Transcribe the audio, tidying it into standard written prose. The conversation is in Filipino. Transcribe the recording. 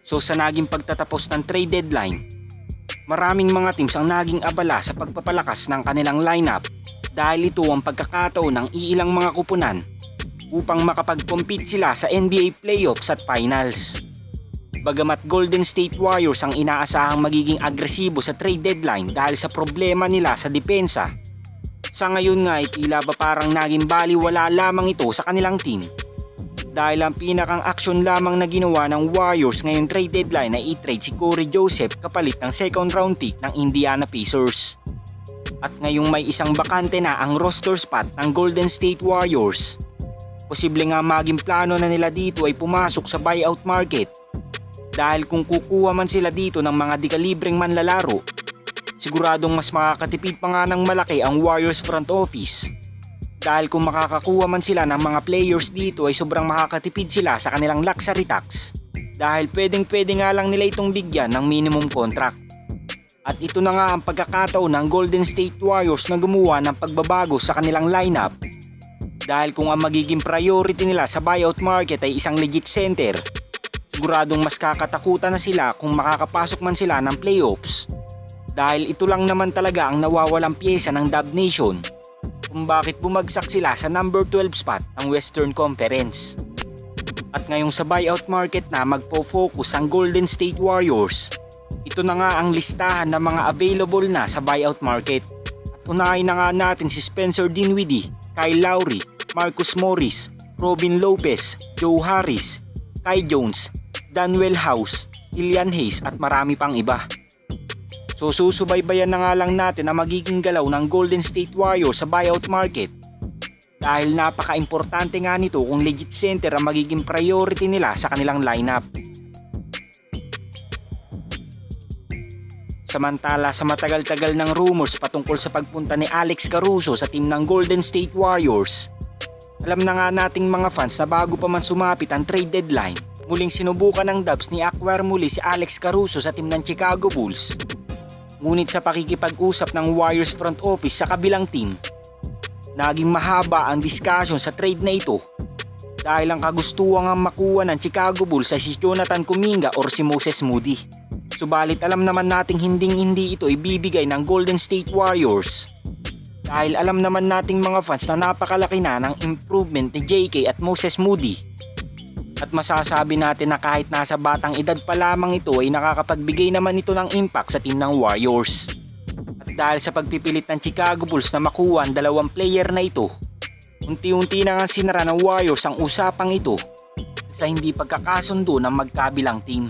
So sa naging pagtatapos ng trade deadline, maraming mga teams ang naging abala sa pagpapalakas ng kanilang lineup dahil ito ang pagkakataon ng iilang mga kupunan upang makapag-compete sila sa NBA playoffs at finals. Bagamat Golden State Warriors ang inaasahang magiging agresibo sa trade deadline dahil sa problema nila sa depensa, sa ngayon nga ay tila ba parang naging baliwala lamang ito sa kanilang team. Dahil ang pinakang aksyon lamang na ginawa ng Warriors ngayong trade deadline ay i-trade si Corey Joseph kapalit ng second round pick ng Indiana Pacers. At ngayong may isang bakante na ang roster spot ng Golden State Warriors, posible nga maging plano na nila dito ay pumasok sa buyout market. Dahil kung kukuha man sila dito ng mga dekalibreng manlalaro, siguradong mas makakatipid pa nga ng malaki ang Warriors front office. Dahil kung makakakuha man sila ng mga players dito ay sobrang makakatipid sila sa kanilang luxury tax. Dahil pwedeng nga lang nila itong bigyan ng minimum contract. At ito na nga ang pagkakataon ng Golden State Warriors na gumawa ng pagbabago sa kanilang lineup. Dahil kung ang magiging priority nila sa buyout market ay isang legit center, siguradong mas kakatakutan na sila kung makakapasok man sila ng playoffs. Dahil ito lang naman talaga ang nawawalang pyesa ng Dub Nation kung bakit bumagsak sila sa number 12 spot ng Western Conference. At ngayong sa buyout market na magpo-focus ang Golden State Warriors, ito na nga ang listahan ng mga available na sa buyout market. At unahin na nga natin si Spencer Dinwiddie, Kyle Lowry, Marcus Morris, Robin Lopez, Joe Harris, Kai Jones, Danuel House, Killian Hayes at marami pang iba. So susubaybayan na nga lang natin ang magiging galaw ng Golden State Warriors sa buyout market. Dahil napaka-importante nga nito kung legit center ang magiging priority nila sa kanilang lineup. Samantala sa matagal-tagal ng rumors patungkol sa pagpunta ni Alex Caruso sa team ng Golden State Warriors, alam na nga nating mga fans na bago pa man sumapit ang trade deadline, muling sinubukan ng Dubs ni acquire muli si Alex Caruso sa team ng Chicago Bulls. Ngunit sa pakikipag-usap ng Warriors front office sa kabilang team, naging mahaba ang discussion sa trade na ito dahil ang kagustuhan ang makuha ng Chicago Bulls ay si Jonathan Kuminga or si Moses Moody. Subalit alam naman nating hindi ito ibibigay ng Golden State Warriors dahil alam naman nating mga fans na napakalaki na ng improvement ni JK at Moses Moody. At masasabi natin na kahit nasa batang edad pa lamang ito ay nakakapagbigay naman ito ng impact sa team ng Warriors. At dahil sa pagpipilit ng Chicago Bulls na makuha ang dalawang player na ito, unti-unti na nga sinara ng Warriors ang usapang ito sa hindi pagkakasundo ng magkabilang team.